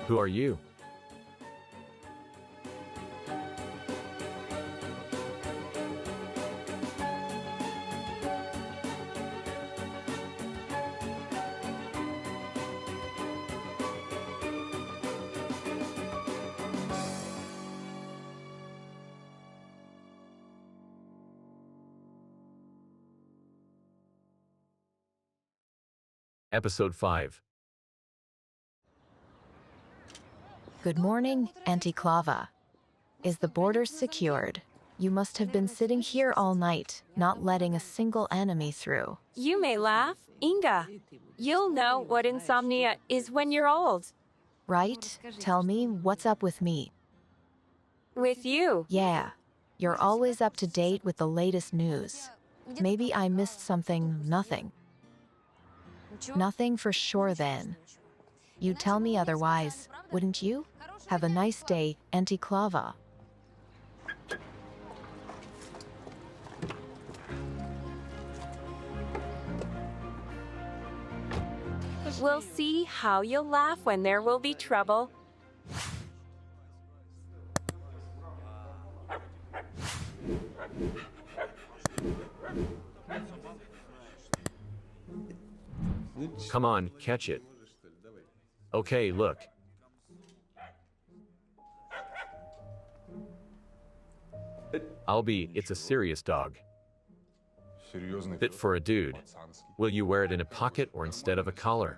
Who are you? Episode 5. Good morning, Antiklava. Is the border secured? You must have been sitting here all night, not letting a single enemy through. You may laugh, Inga. You'll know what insomnia is when you're old. Right? Tell me, what's up with me? With you. Yeah, you're always up to date with the latest news. Maybe I missed something, nothing. Nothing for sure then. You'd tell me otherwise, wouldn't you? Have a nice day, Antiklava. We'll see how you'll laugh when there will be trouble. Come on, catch it. Okay, look. It's a serious dog. Fit for a dude. Will you wear it in a pocket or instead of a collar?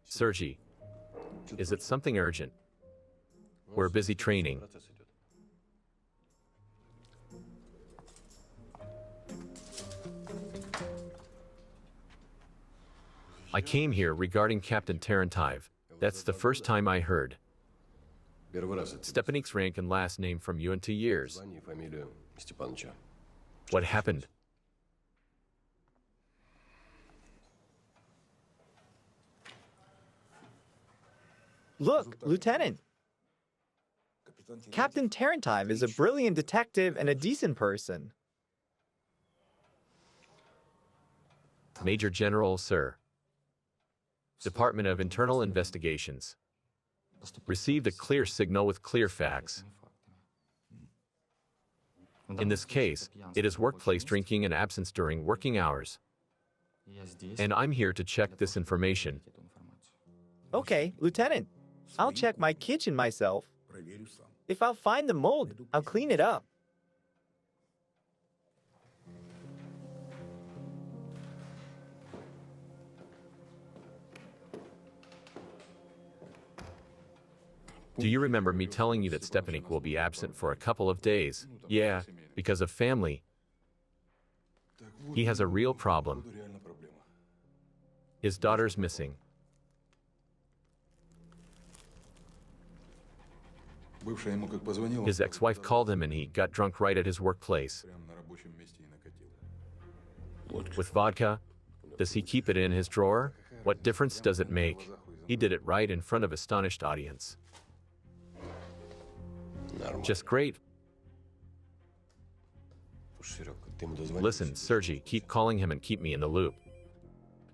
Sergey, is it something urgent? We're busy training. I came here regarding Captain Tarantiv. That's the first time I heard. Stepanik's rank and last name from you in 2 years. What happened? Look, Lieutenant. Captain Tarantiv is a brilliant detective and a decent person. Major General, sir. Department of Internal Investigations. Received a clear signal with clear facts. In this case, it is workplace drinking and absence during working hours. And I'm here to check this information. Okay, Lieutenant. I'll check my kitchen myself. If I'll find the mold, I'll clean it up. Do you remember me telling you that Stepanik will be absent for a couple of days? Yeah, because of family. He has a real problem. His daughter's missing. His ex-wife called him and he got drunk right at his workplace. With vodka? Does he keep it in his drawer? What difference does it make? He did it right in front of astonished audience. Just great. Listen, Sergey, keep calling him and keep me in the loop.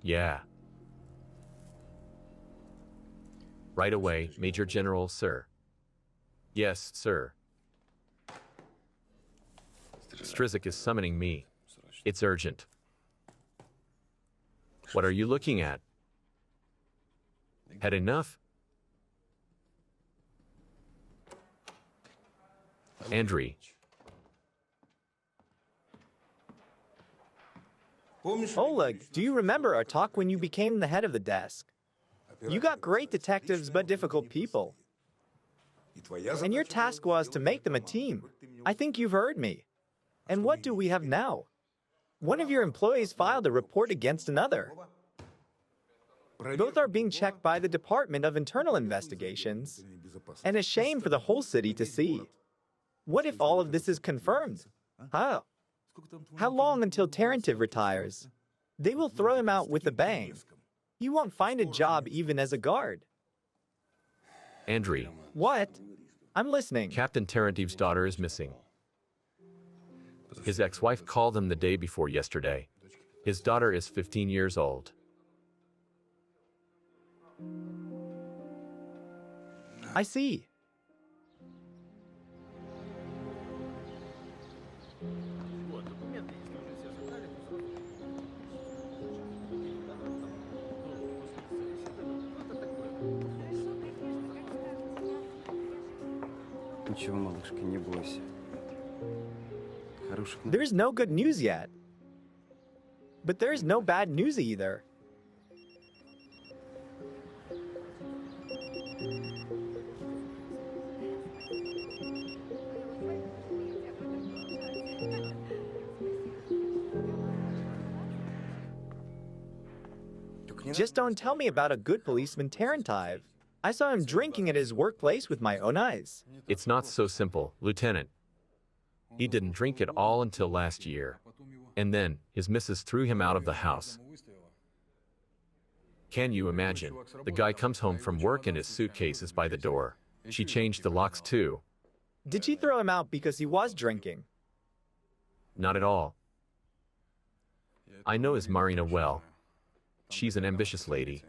Yeah. Right away, Major General, sir. Yes, sir. Strizik is summoning me. It's urgent. What are you looking at? Had enough? Andriy. Oleg, do you remember our talk when you became the head of the desk? You got great detectives but difficult people. And your task was to make them a team. I think you've heard me. And what do we have now? One of your employees filed a report against another. Both are being checked by the Department of Internal Investigations. And a shame for the whole city to see. What if all of this is confirmed? How? How long until Tarantiv retires? They will throw him out with a bang. He won't find a job even as a guard. Andriy. What? I'm listening. Captain Tarantiv's daughter is missing. His ex-wife called him the day before yesterday. His daughter is 15 years old. I see. Ничего, малышка, не бойся. Хороших There's no good news yet. But there's no bad news either. Just don't tell me about a good policeman Tarantive. I saw him drinking at his workplace with my own eyes. It's not so simple, Lieutenant. He didn't drink at all until last year. And then, his missus threw him out of the house. Can you imagine? The guy comes home from work and his suitcase is by the door. She changed the locks too. Did she throw him out because he was drinking? Not at all. I know his Marina well. She's an ambitious lady.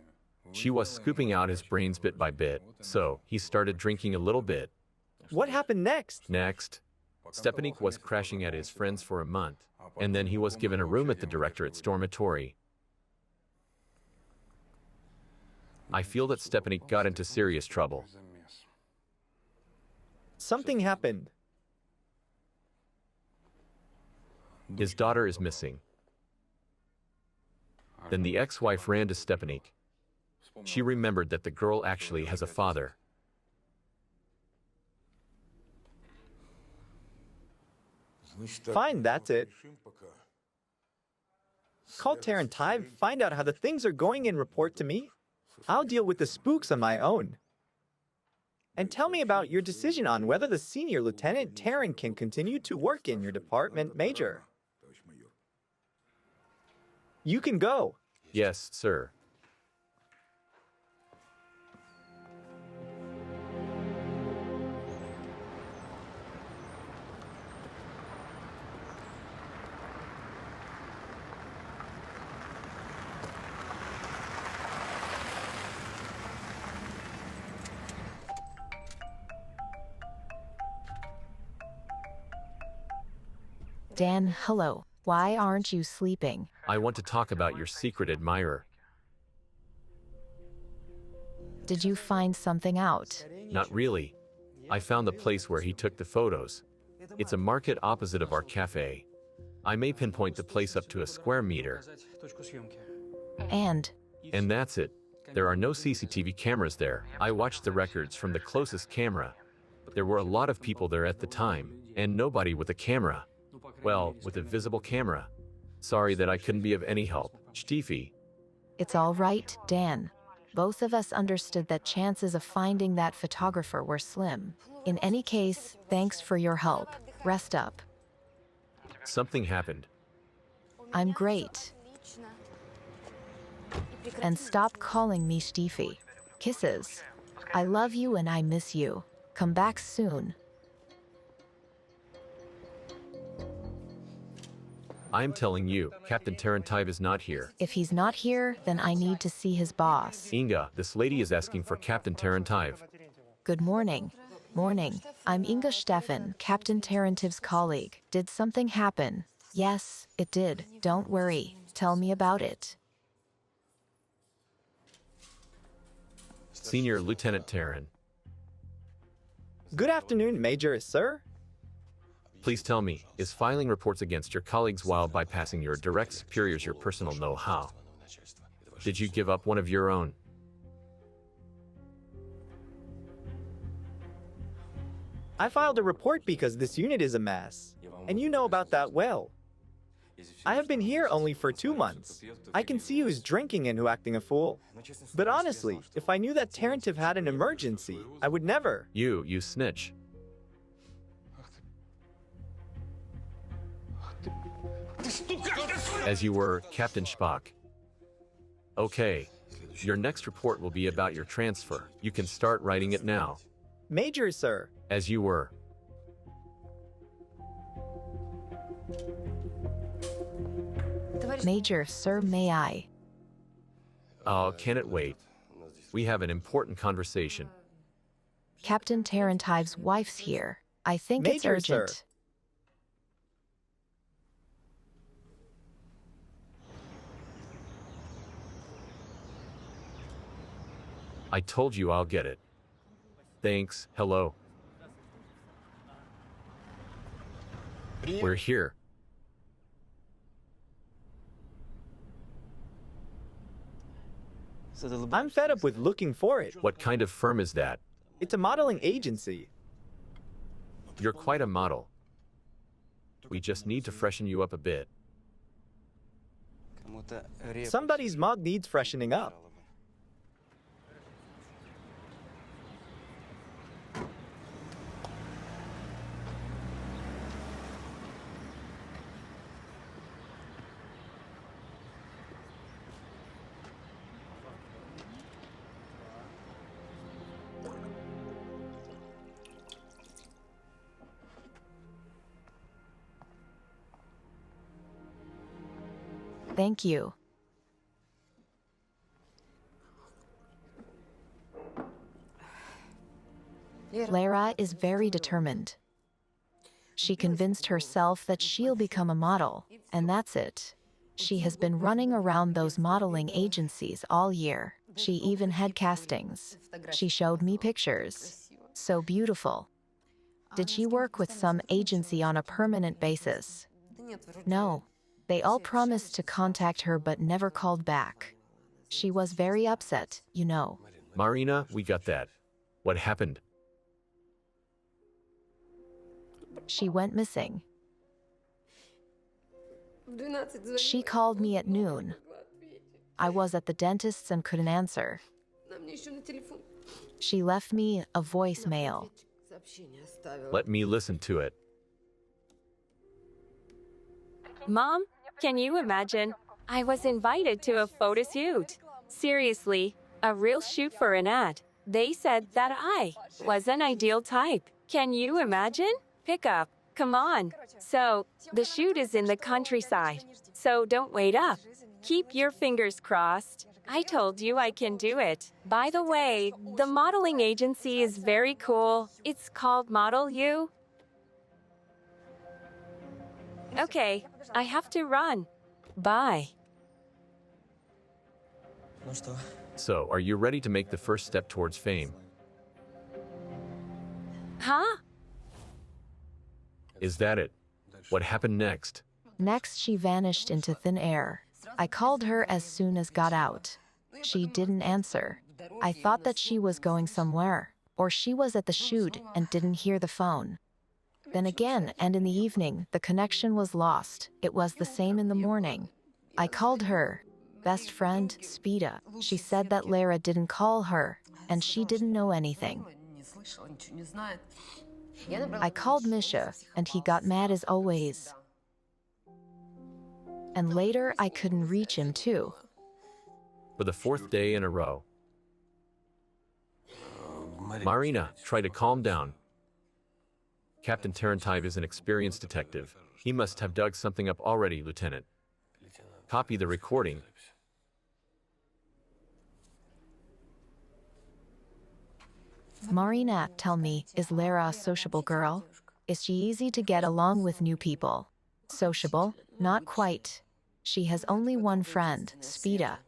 She was scooping out his brains bit by bit, so he started drinking a little bit. What happened next? Next, Stepanik was crashing at his friend's for a month, and then he was given a room at the directorate's dormitory. I feel that Stepanik got into serious trouble. Something happened. His daughter is missing. Then the ex-wife ran to Stepanik. She remembered that the girl actually has a father. Fine, that's it. Call Tarantive, find out how the things are going and report to me. I'll deal with the spooks on my own. And tell me about your decision on whether the senior lieutenant Taran can continue to work in your department, Major. You can go. Yes, sir. Dan, hello. Why aren't you sleeping? I want to talk about your secret admirer. Did you find something out? Not really. I found the place where he took the photos. It's a market opposite of our cafe. I may pinpoint the place up to a square meter. And And that's it. There are no CCTV cameras there. I watched the records from the closest camera. There were a lot of people there at the time, and nobody with a camera. Well, with a visible camera. Sorry that I couldn't be of any help, Stiefy. it's all right, Dan. Both of us understood that chances of finding that photographer were slim. In any case, thanks for your help. Rest up. Something happened. I'm great. And stop calling me Stiefy. Kisses. I love you and I miss you. Come back soon. I'm telling you, Captain Tarantive is not here. If he's not here, then I need to see his boss. Inga, this lady is asking for Captain Tarantive. Good morning. Morning. I'm Inga Stefan, Captain Tarantive's colleague. Did something happen? Yes, it did. Don't worry. Tell me about it. Senior Lieutenant Taran. Good afternoon, Major, sir. Please tell me, is filing reports against your colleagues while bypassing your direct superiors your personal know-how? Did you give up one of your own? I filed a report because this unit is a mess. And you know about that well. I have been here only for 2 months. I can see who's drinking and who acting a fool. But honestly, if I knew that Tarantive had an emergency, I would never. You snitch. As you were, Captain Spock. Okay. Your next report will be about your transfer. You can start writing it now. Major, sir. As you were. Major, sir, may I? Oh, can it wait? We have an important conversation. Captain Tarentive's wife's here. I think it's Major, sir. urgent. I told you I'll get it. Thanks, hello. We're here. I'm fed up with looking for it. What kind of firm is that? It's a modeling agency. You're quite a model. We just need to freshen you up a bit. Somebody's mug needs freshening up. Thank you. Lara is very determined. She convinced herself that she'll become a model, and that's it. She has been running around those modeling agencies all year. She even had castings. She showed me pictures. So beautiful. Did she work with some agency on a permanent basis? No. They all promised to contact her but never called back. She was very upset, you know. Marina, we got that. What happened? She went missing. She called me at noon. I was at the dentist's and couldn't answer. She left me a voicemail. Let me listen to it. Mom, can you imagine? I was invited to a photo shoot. Seriously, a real shoot for an ad. They said that I was an ideal type. Can you imagine? Pick up. Come on. So, the shoot is in the countryside. So don't wait up. Keep your fingers crossed. I told you I can do it. By the way, the modeling agency is very cool. It's called Model U. Okay, I have to run. Bye. So, are you ready to make the first step towards fame? Huh? Is that it? What happened next? Next, she vanished into thin air. I called her as soon as got out. She didn't answer. I thought that she was going somewhere, or she was at the shoot and didn't hear the phone. Then again, and in the evening, the connection was lost. It was the same in the morning. I called her best friend, Spida. She said that Lara didn't call her, and she didn't know anything. I called Misha, and he got mad as always. And later, I couldn't reach him too. For the fourth day in a row. Marina, try to calm down. Captain Tarantive is an experienced detective. He must have dug something up already, Lieutenant. Copy the recording. Marina, tell me, is Lara a sociable girl? Is she easy to get along with new people? Sociable? Not quite. She has only one friend, Spida.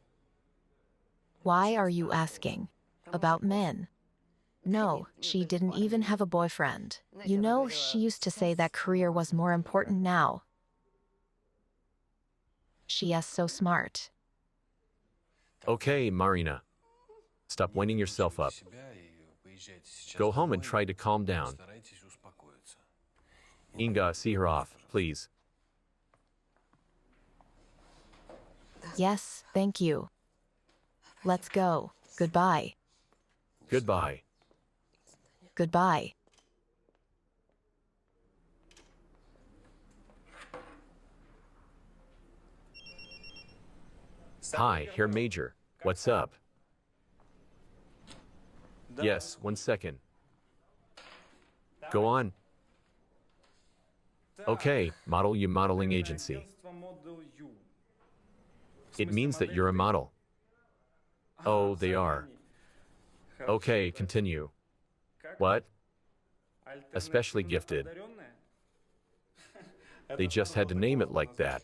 Why are you asking? About men? No, she didn't even have a boyfriend. You know, she used to say that career was more important now. She is so smart. Okay, Marina. Stop winding yourself up. Go home and try to calm down. Inga, see her off, please. Yes, thank you. Let's go. Goodbye. Goodbye. Goodbye. Hi, here Major. What's up? Yes, 1 second. Go on. Okay, Model U modeling agency. It means that you're a model. Oh, they are. Okay, continue. What? Especially gifted. They just had to name it like that.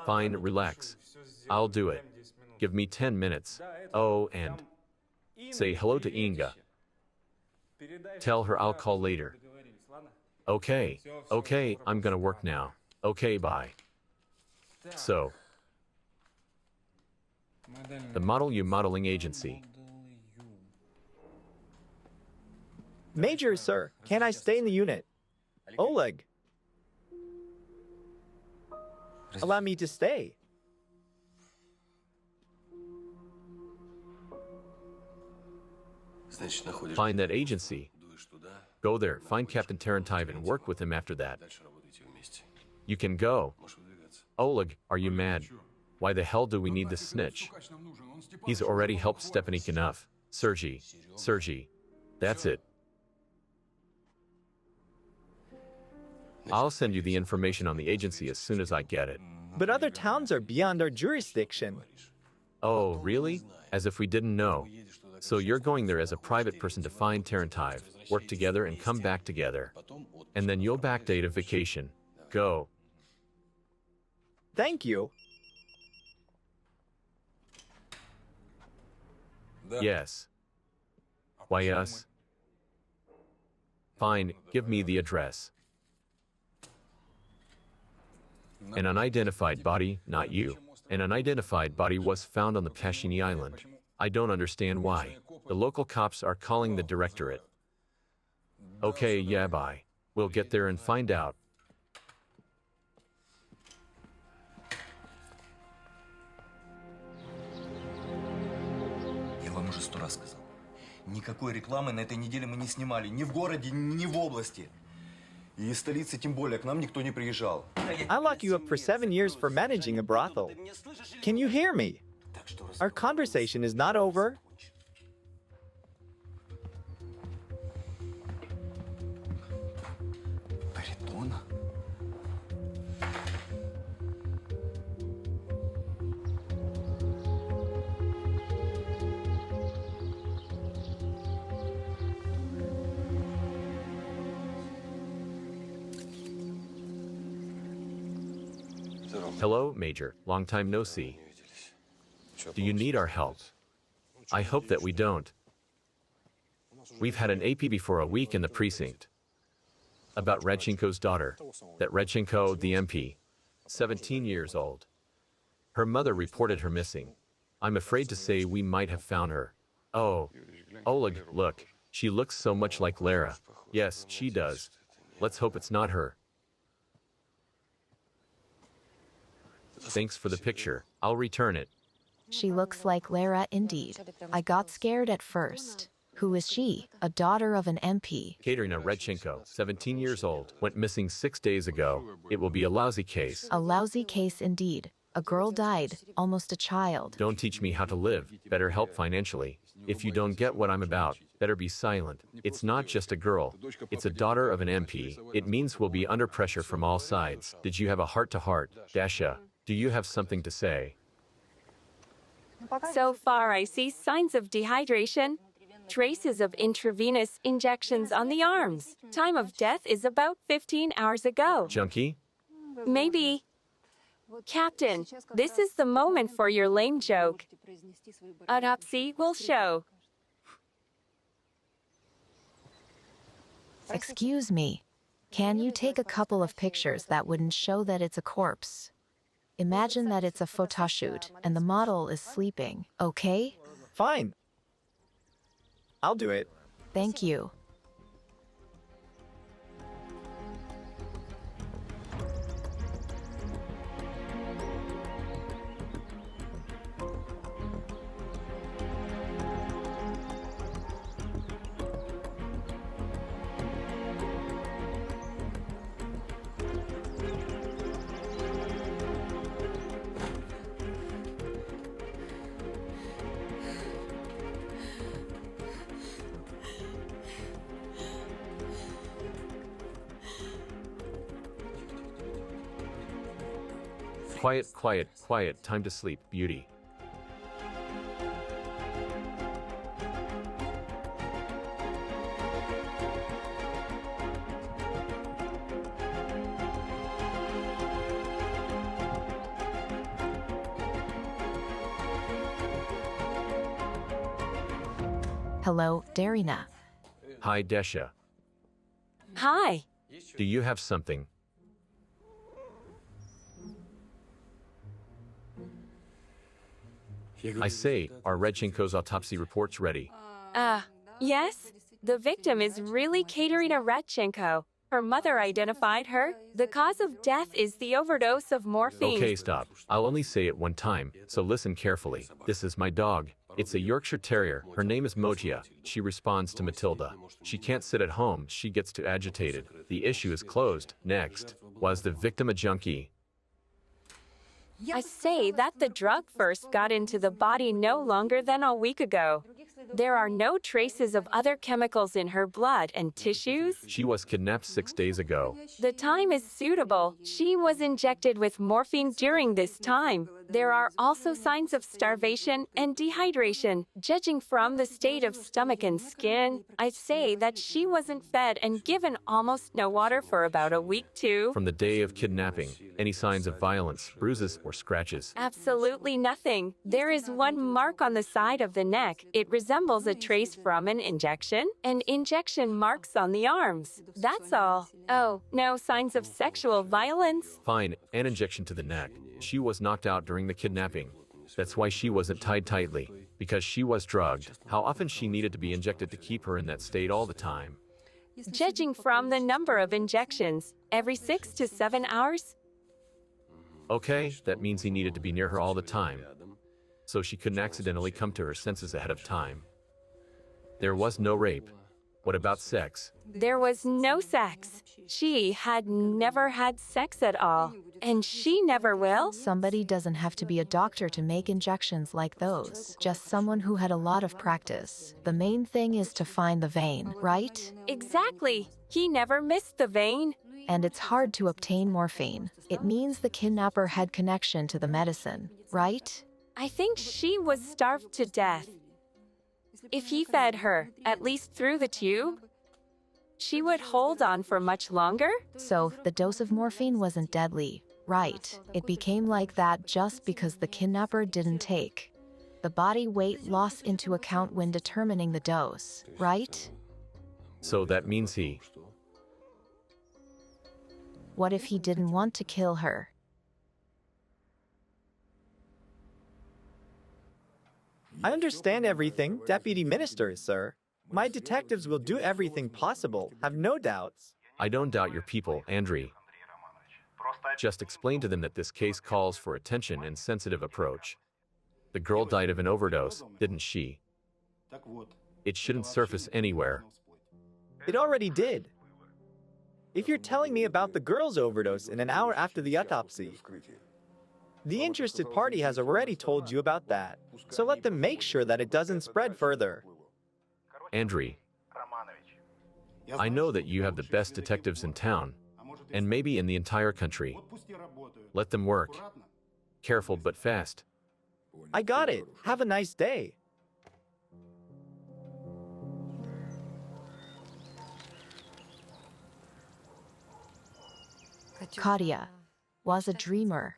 Fine, relax. I'll do it. Give me 10 minutes. Oh, and say hello to Inga. Tell her I'll call later. Okay, okay, I'm gonna work now. Okay, bye. So, the Model U modeling agency. Major, sir, can I stay in the unit? Oleg. Allow me to stay. Find that agency. Go there, find Captain Tarantiv and work with him after that. You can go. Oleg, are you mad? Why the hell do we need this snitch? He's already helped Stepanik enough. Sergey. That's it. I'll send you the information on the agency as soon as I get it. But other towns are beyond our jurisdiction. Oh, really? As if we didn't know. So you're going there as a private person to find Tarantiv, work together and come back together. And then you'll backdate a vacation. Go. Thank you. Yes. Why us? Fine, give me the address. An unidentified body, not you. An unidentified body was found on the Pashini Island. I don't understand why. The local cops are calling the directorate. Okay, yeah, bye. We'll get there and find out. Я вам уже 100 раз сказал. Никакой рекламы на этой неделе мы не снимали. Ни в городе, ни в области. И из столицы тем более. К нам никто не приезжал. I lock you up for 7 years for managing a brothel. Can you hear me? Our conversation is not over. Баритон? Hello, Major. Long time no see. Do you need our help? I hope that we don't. We've had an APB for a week in the precinct. About Radchenko's daughter. That Radchenko, the MP. 17 years old. Her mother reported her missing. I'm afraid to say we might have found her. Oh, Oleg, look. She looks so much like Lara. Yes, she does. Let's hope it's not her. Thanks for the picture. I'll return it. She looks like Lara indeed. I got scared at first. Who is she? A daughter of an MP. Katerina Radchenko, 17 years old, went missing 6 days ago. It will be a lousy case. A lousy case indeed. A girl died, almost a child. Don't teach me how to live. Better help financially. If you don't get what I'm about, better be silent. It's not just a girl. It's a daughter of an MP. It means we'll be under pressure from all sides. Did you have a heart-to-heart? Dasha, do you have something to say? So far, I see signs of dehydration, traces of intravenous injections on the arms. Time of death is about 15 hours ago. Junkie? Maybe. Captain, this is the moment for your lame joke. Autopsy will show. Excuse me. Can you take a couple of pictures that wouldn't show that it's a corpse? Imagine that it's a photo shoot and the model is sleeping, okay? Fine. I'll do it. Thank you. Quiet, quiet, quiet. Time to sleep, beauty. Hello, Darina. Hi, Desha. Hi. Do you have something? I say, are Redchenko's autopsy reports ready? Yes? The victim is really Katerina Radchenko. Her mother identified her. The cause of death is the overdose of morphine. Okay, stop. I'll only say it one time, so listen carefully. This is my dog. It's a Yorkshire Terrier. Her name is Mojia. She responds to Matilda. She can't sit at home. She gets too agitated. The issue is closed. Next. Was the victim a junkie? I say that the drug first got into the body no longer than a week ago. There are no traces of other chemicals in her blood and tissues. She was kidnapped 6 days ago. The time is suitable. She was injected with morphine during this time. There are also signs of starvation and dehydration. Judging from the state of stomach and skin, I'd say that she wasn't fed and given almost no water for about a week too. From the day of kidnapping, any signs of violence, bruises, or scratches? Absolutely nothing. There is one mark on the side of the neck. It resembles a trace from an injection, and injection marks on the arms. That's all. Oh, no signs of sexual violence. Fine, an injection to the neck. She was knocked out during the kidnapping. That's why she wasn't tied tightly, because she was drugged. How often she needed to be injected to keep her in that state all the time? Judging from the number of injections, every 6 to 7 hours. Okay, that means he needed to be near her all the time, so she couldn't accidentally come to her senses ahead of time. There was no rape. What about sex? There was no sex. She had never had sex at all, and she never will. Somebody doesn't have to be a doctor to make injections like those. Just someone who had a lot of practice. The main thing is to find the vein, right? Exactly. He never missed the vein. And it's hard to obtain morphine. It means the kidnapper had connection to the medicine, right? I think she was starved to death. If he fed her, at least through the tube, she would hold on for much longer. So the dose of morphine wasn't deadly, right? It became like that just because the kidnapper didn't take the body weight loss into account when determining the dose, right? So that means he... What if he didn't want to kill her? I understand everything, Deputy Minister, sir. My detectives will do everything possible, have no doubts. I don't doubt your people, Andrei. Just explain to them that this case calls for attention and sensitive approach. The girl died of an overdose, didn't she? It shouldn't surface anywhere. It already did. If you're telling me about the girl's overdose in an hour after the autopsy, the interested party has already told you about that. So let them make sure that it doesn't spread further. Andrei, I know that you have the best detectives in town, and maybe in the entire country. Let them work. Careful but fast. I got it. Have a nice day. Katia was a dreamer.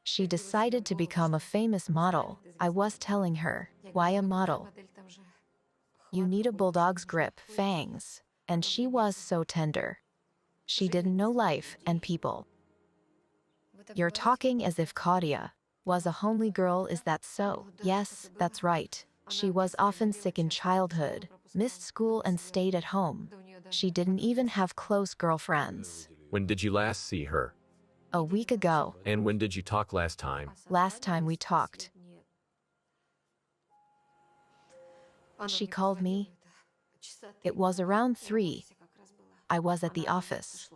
She decided to become a famous model. I was telling her, why a model? You need a bulldog's grip, fangs. And she was so tender. She didn't know life and people. You're talking as if Katia was a homely girl, is that so? Yes, that's right. She was often sick in childhood, missed school and stayed at home. She didn't even have close girlfriends. When did you last see her? A week ago. And when did you talk last time? Last time we talked, she called me. It was around 3. I was at the office.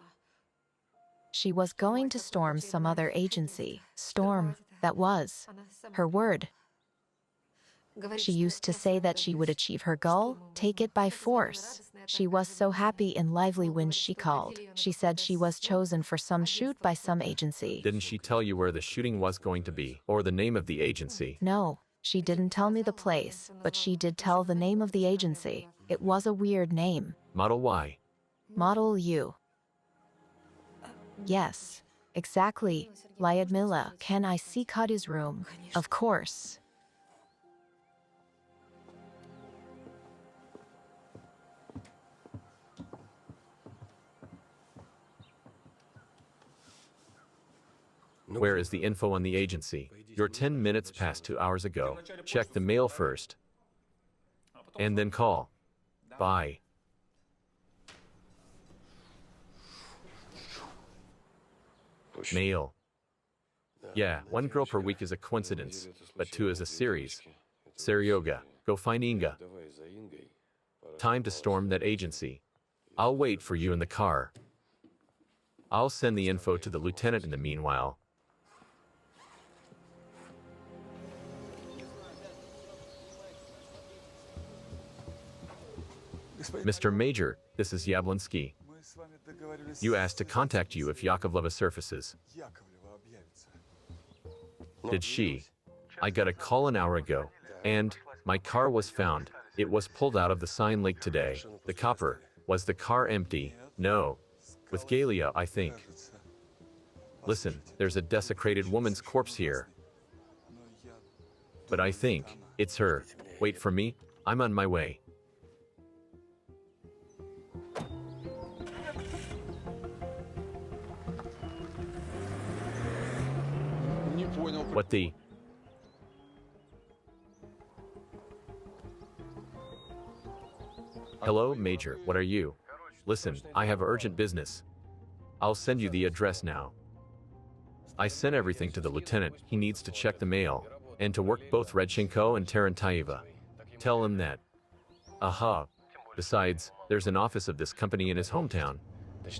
She was going to storm some other agency. Storm, that was her word. She used to say that she would achieve her goal, take it by force. She was so happy and lively when she called. She said she was chosen for some shoot by some agency. Didn't she tell you where the shooting was going to be, or the name of the agency? No, she didn't tell me the place, but she did tell the name of the agency. It was a weird name. Model Y. Model U. Yes, exactly. Lyudmila, can I see Katia's room? Of course. Where is the info on the agency? You're 10 minutes past 2 hours ago. Check the mail first. And then call. Bye. Mail. Yeah, 1 girl per week is a coincidence, but 2 is a series. Seryoga, go find Inga. Time to storm that agency. I'll wait for you in the car. I'll send the info to the lieutenant in the meanwhile. Mr. Major, this is Yablonsky. You asked to contact you if Yakovleva surfaces. Did she? I got a call an hour ago, and my car was found. It was pulled out of the sign lake today. The copper. Was the car empty? No. With Galia, I think. Listen, there's a desecrated woman's corpse here. But I think it's her. Wait for me. I'm on my way. What the? Hello, Major, what are you? Listen, I have urgent business. I'll send you the address now. I sent everything to the lieutenant. He needs to check the mail, and to work both Redchenko and Tarantaeva. Tell him that. Aha. Besides, there's an office of this company in his hometown.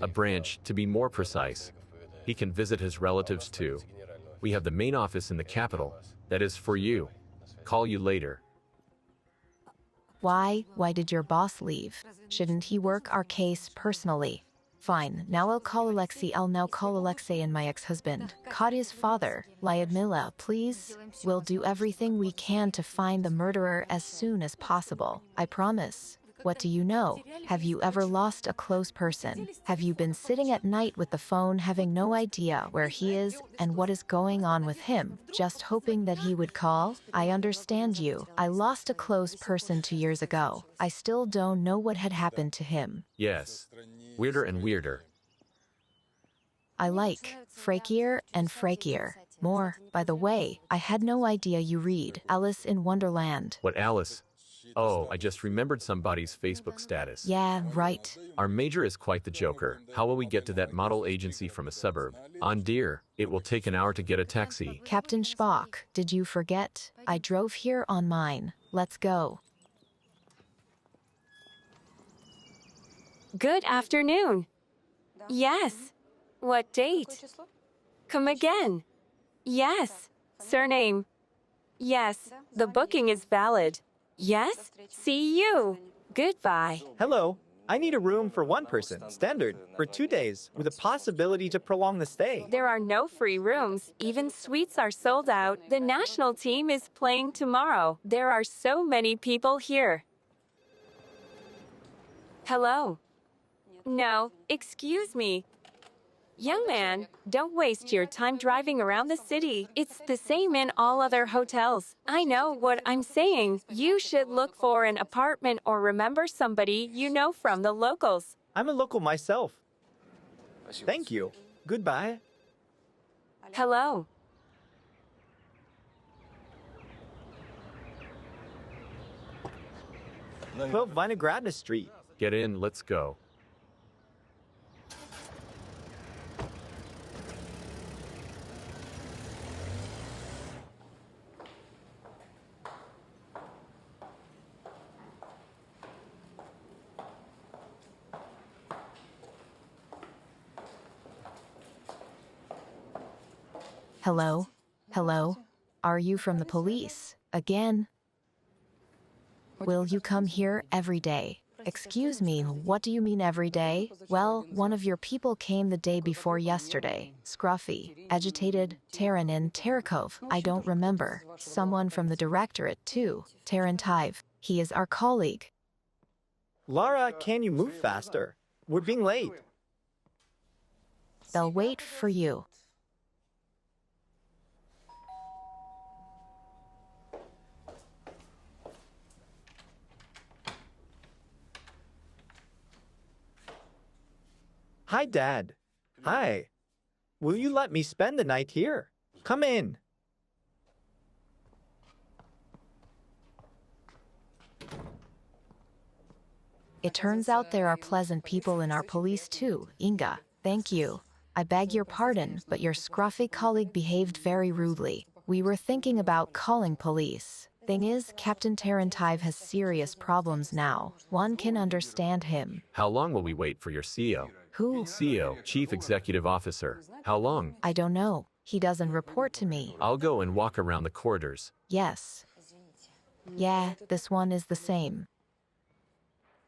A branch, to be more precise. He can visit his relatives too. We have the main office in the capital. That is for you. Call you later. Why? Why did your boss leave? Shouldn't he work our case personally? Fine, now I'll call Alexei. I'll now call Alexei and my ex-husband, Katya's father, Lyudmila, please. We'll do everything we can to find the murderer as soon as possible. I promise. What do you know? Have you ever lost a close person? Have you been sitting at night with the phone having no idea where he is and what is going on with him, just hoping that he would call? I understand you. I lost a close person 2 years ago. I still don't know what had happened to him. Yes. Weirder and weirder. I like frakier and frakier. More, by the way, I had no idea you read Alice in Wonderland. What Alice? Oh, I just remembered somebody's Facebook status. Yeah, right. Our major is quite the joker. How will we get to that model agency from a suburb? On dear, it will take an hour to get a taxi. Captain Spock, did you forget? I drove here on mine. Let's go. Good afternoon. Yes. What date? Come again. Yes. Surname. Yes. The booking is valid. Yes. See you. Goodbye. Hello. I need a room for 1 person, standard, for 2 days, with a possibility to prolong the stay. There are no free rooms. Even suites are sold out. The national team is playing tomorrow. There are so many people here. Hello. No, excuse me. Young man, don't waste your time driving around the city. It's the same in all other hotels. I know what I'm saying. You should look for an apartment or remember somebody you know from the locals. I'm a local myself. Thank you. Goodbye. Hello. 12 Vinogradna Street. Get in, let's go. Hello? Hello? Are you from the police? Again? Will you come here every day? Excuse me, what do you mean every day? Well, one of your people came the day before yesterday. Scruffy, agitated, Taranin Terakov, I don't remember. Someone from the directorate too, Tarantaev. He is our colleague. Lara, can you move faster? We're being late. They'll wait for you. Hi, Dad. Hi. Will you let me spend the night here? Come in. It turns out there are pleasant people in our police too, Inga. Thank you. I beg your pardon, but your scruffy colleague behaved very rudely. We were thinking about calling police. Thing is, Captain Tarantive has serious problems now. One can understand him. How long will we wait for your CEO? Who? CEO, Chief Executive Officer. How long? I don't know. He doesn't report to me. I'll go and walk around the corridors. Yes. Yeah, this one is the same.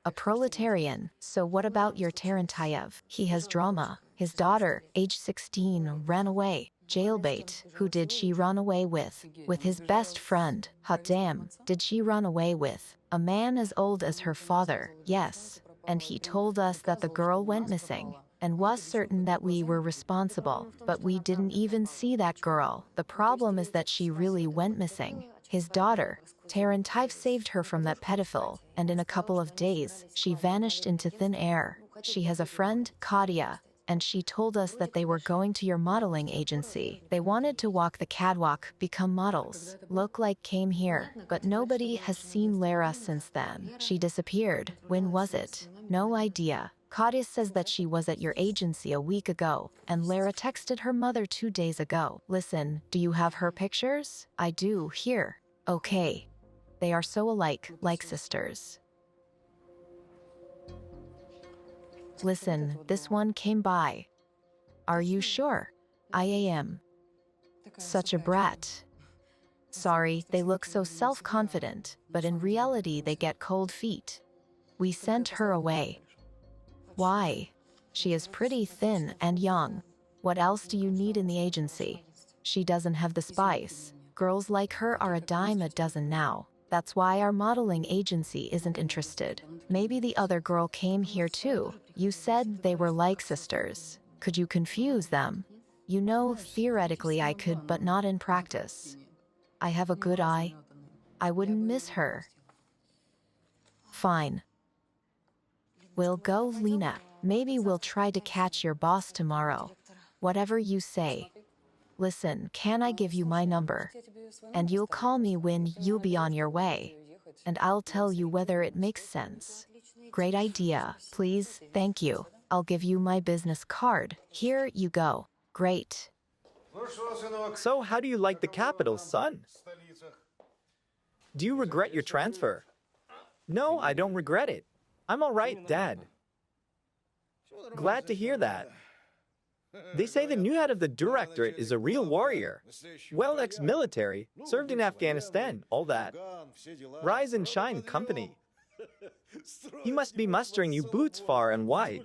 A proletarian. So what about your Tarantayev? He has drama. His daughter, age 16, ran away. Jailbait. Who did she run away with? With his best friend. Hot damn. Did she run away with? A man as old as her father. Yes. And he told us that the girl went missing and was certain that we were responsible, but we didn't even see that girl. The problem is that she really went missing. His daughter, Tarantive, saved her from that pedophile, and in a couple of days, she vanished into thin air. She has a friend, Katia, and she told us that they were going to your modeling agency. They wanted to walk the catwalk, become models. Look like came here, but nobody has seen Lara since then. She disappeared. When was it? No idea. Katia says that she was at your agency a week ago, and Lara texted her mother 2 days ago. Listen, do you have her pictures? I do, here. Okay. They are so alike, like sisters. Listen, this one came by. Are you sure? I am. Such a brat. Sorry, they look so self-confident, but in reality they get cold feet. We sent her away. Why? She is pretty thin and young. What else do you need in the agency? She doesn't have the spice. Girls like her are a dime a dozen now. That's why our modeling agency isn't interested. Maybe the other girl came here too. You said they were like sisters. Could you confuse them? You know, theoretically I could, but not in practice. I have a good eye. I wouldn't miss her. Fine. We'll go, Lena. Maybe we'll try to catch your boss tomorrow. Whatever you say. Listen, can I give you my number? And you'll call me when you'll be on your way. And I'll tell you whether it makes sense. Great idea. Please, thank you. I'll give you my business card. Here you go. Great. So how do you like the capital, son? Do you regret your transfer? No, I don't regret it. I'm all right, Dad. Glad to hear that. They say the new head of the directorate is a real warrior. Well, ex-military, served in Afghanistan, all that. Rise and shine company. He must be mustering you boots far and wide.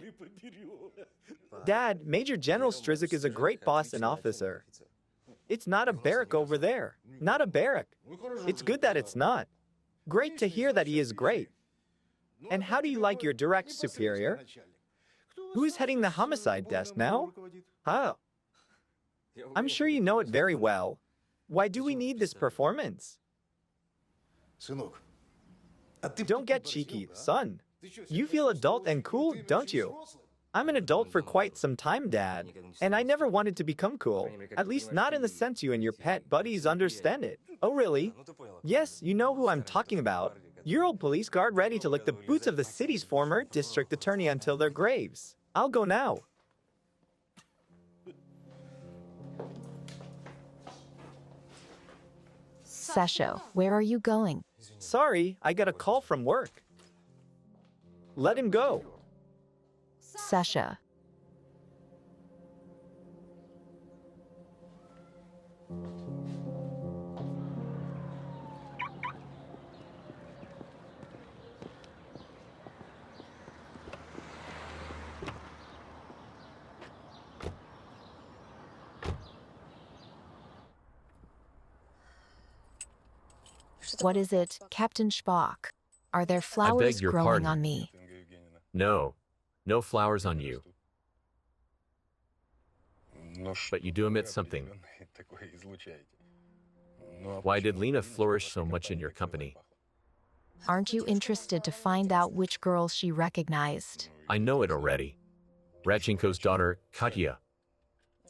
Dad, Major General Strizik is a great boss and officer. It's not a barrack over there. Not a barrack. It's good that it's not. Great to hear that he is great. And how do you like your direct superior? Who is heading the homicide desk now? Oh. I'm sure you know it very well. Why do we need this performance? Don't get cheeky, son. You feel adult and cool, don't you? I'm an adult for quite some time, Dad. And I never wanted to become cool. At least not in the sense you and your pet buddies understand it. Oh, really? Yes, you know who I'm talking about. Your old police guard ready to lick the boots of the city's former district attorney until their graves. I'll go now. Sasha, where are you going? Sorry, I got a call from work. Let him go. Sasha. What is it, Captain Spock? Are there flowers your growing pardon. on me? No. No flowers on you. But you do emit something. Why did Lena flourish so much in your company? Aren't you interested to find out which girls she recognized? I know it already. Radchenko's daughter, Katya.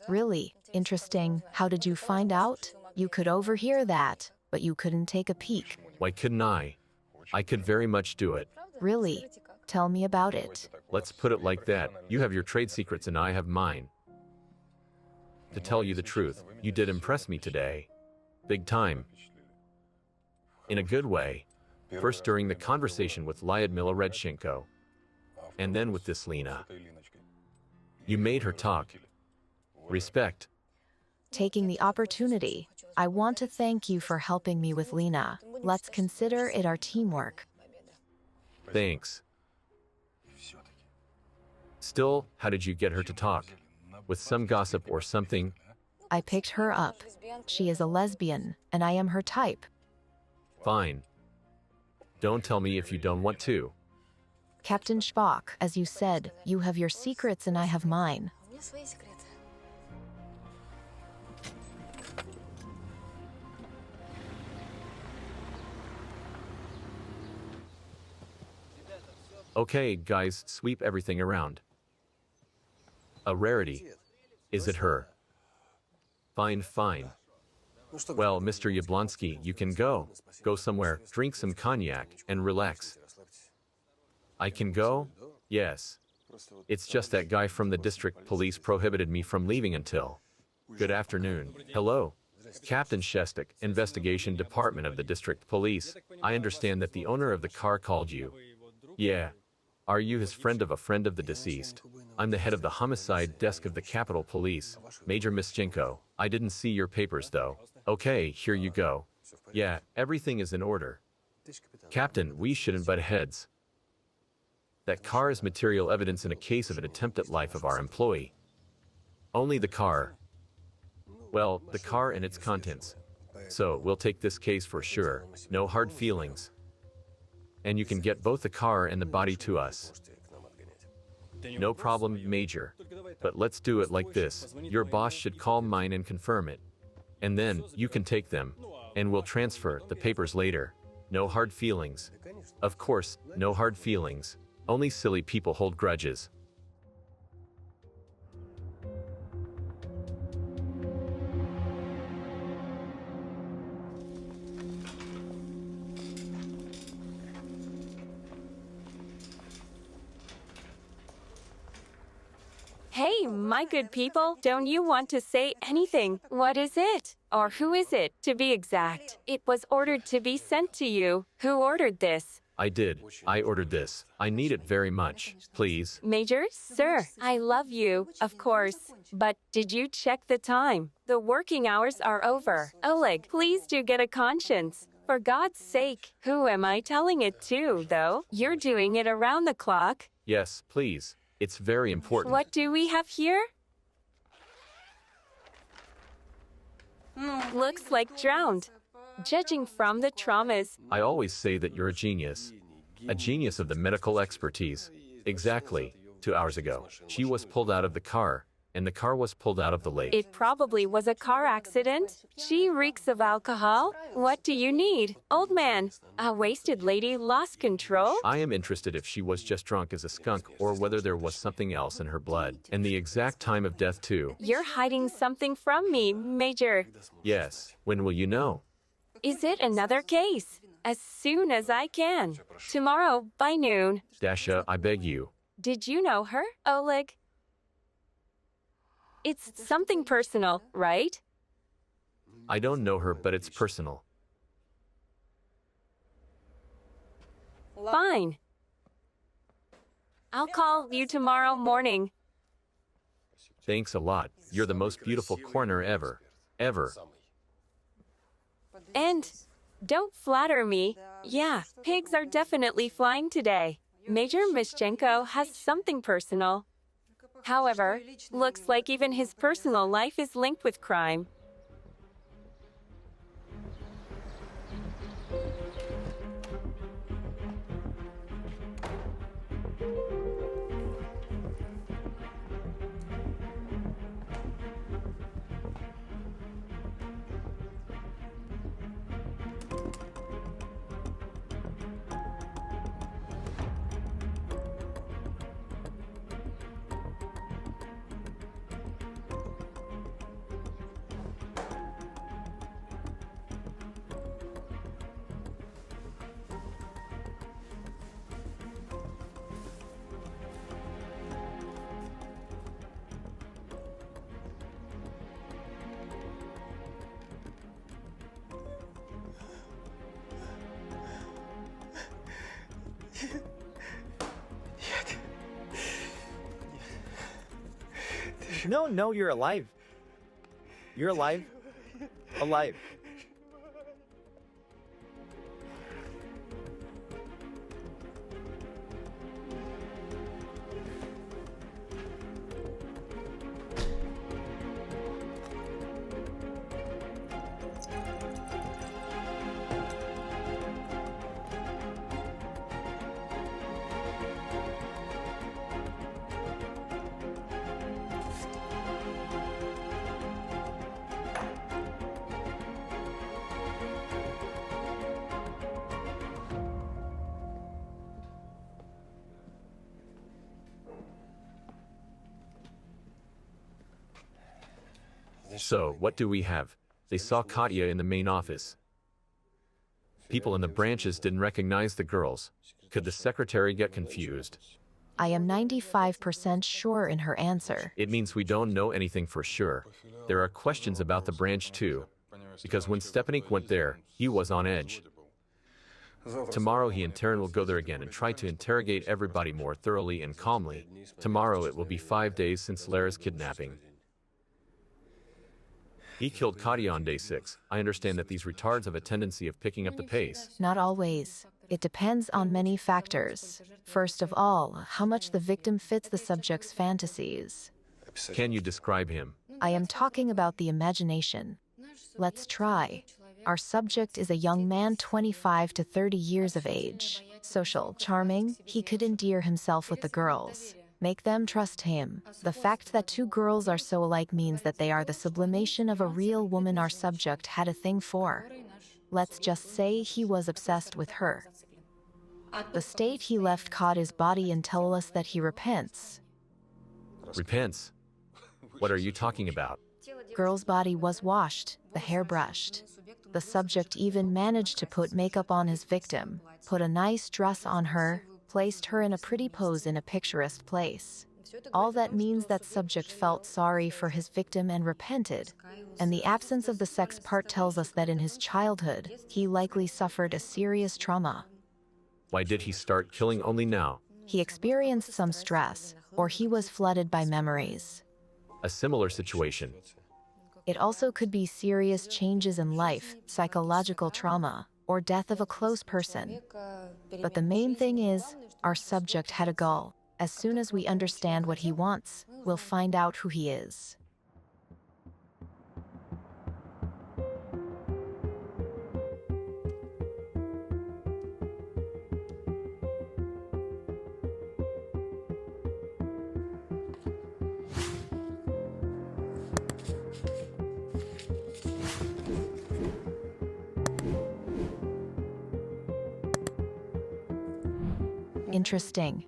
Really? Interesting. How did you find out? You could overhear that, but you couldn't take a peek. Why couldn't I? I could very much do it. Really? Tell me about it. Let's put it like that. You have your trade secrets and I have mine. To tell you the truth, you did impress me today. Big time. In a good way. First during the conversation with Lyudmila Redchenko, and then with this Lena. You made her talk. Respect. Taking the opportunity, I want to thank you for helping me with Lena. Let's consider it our teamwork. Thanks. Still, how did you get her to talk? With some gossip or something? I picked her up. She is a lesbian, and I am her type. Fine. Don't tell me if you don't want to. Captain Spock, as you said, you have your secrets and I have mine. Okay, guys, sweep everything around. A rarity. Is it her? Fine, fine. Well, Mr. Yablonsky, you can go. Go somewhere, drink some cognac, and relax. I can go? Yes. It's just that guy from the district police prohibited me from leaving until. Good afternoon. Hello. Captain Shestak, Investigation Department of the District Police. I understand that the owner of the car called you. Yeah. Are you his friend of a friend of the deceased? I'm the head of the homicide desk of the Capitol Police, Major Mischenko. I didn't see your papers though. Okay, here you go. Yeah, everything is in order. Captain, we shouldn't butt heads. That car is material evidence in a case of an attempt at life of our employee. Only the car. Well, the car and its contents. So, we'll take this case for sure. No hard feelings. And you can get both the car and the body to us. No problem, Major. But let's do it like this. Your boss should call mine and confirm it. And then, you can take them. And we'll transfer the papers later. No hard feelings. Of course, no hard feelings. Only silly people hold grudges. Hey, my good people, don't you want to say anything? What is it? Or who is it, to be exact? It was ordered to be sent to you. Who ordered this? I did. I ordered this. I need it very much. Please. Major, sir, I love you, of course. But did you check the time? The working hours are over. Oleg, please do get a conscience. For God's sake, who am I telling it to, though? You're doing it around the clock. Yes, please. It's very important. What do we have here? Looks like drowned. Judging from the traumas. I always say that you're a genius. A genius of the medical expertise. Exactly. 2 hours ago, she was pulled out of the car, and the car was pulled out of the lake. It probably was a car accident. She reeks of alcohol. What do you need? Old man, a wasted lady lost control? I am interested if she was just drunk as a skunk or whether there was something else in her blood. And the exact time of death too. You're hiding something from me, Major. Yes. When will you know? Is it another case? As soon as I can. Tomorrow by noon. Dasha, I beg you. Did you know her, Oleg? It's something personal, right? I don't know her, but it's personal. Fine. I'll call you tomorrow morning. Thanks a lot. You're the most beautiful coroner ever. Ever. And don't flatter me. Yeah, pigs are definitely flying today. Major Mischenko has something personal. However, looks like even his personal life is linked with crime. No, you're alive. You're alive. Alive. So, what do we have? They saw Katya in the main office. People in the branches didn't recognize the girls. Could the secretary get confused? I am 95% sure in her answer. It means we don't know anything for sure. There are questions about the branch too. Because when Stepanik went there, he was on edge. Tomorrow he in turn will go there again and try to interrogate everybody more thoroughly and calmly. Tomorrow it will be 5 days since Lara's kidnapping. He killed Katya on day 6. I understand that these retards have a tendency of picking up the pace. Not always. It depends on many factors. First of all, how much the victim fits the subject's fantasies. Can you describe him? I am talking about the imagination. Let's try. Our subject is a young man 25 to 30 years of age. Social, charming, he could endear himself with the girls. Make them trust him. The fact that two girls are so alike means that they are the sublimation of a real woman our subject had a thing for. Let's just say he was obsessed with her. The state he left Katya's body and tell us that he repents. Repents? What are you talking about? Girl's body was washed, the hair brushed. The subject even managed to put makeup on his victim, put a nice dress on her, placed her in a pretty pose in a picturesque place. All that means that subject felt sorry for his victim and repented. And the absence of the sex part tells us that in his childhood, he likely suffered a serious trauma. Why did he start killing only now? He experienced some stress, or he was flooded by memories. A similar situation. It also could be serious changes in life, psychological trauma, or death of a close person. But the main thing is, our subject had a goal. As soon as we understand what he wants, we'll find out who he is. Interesting.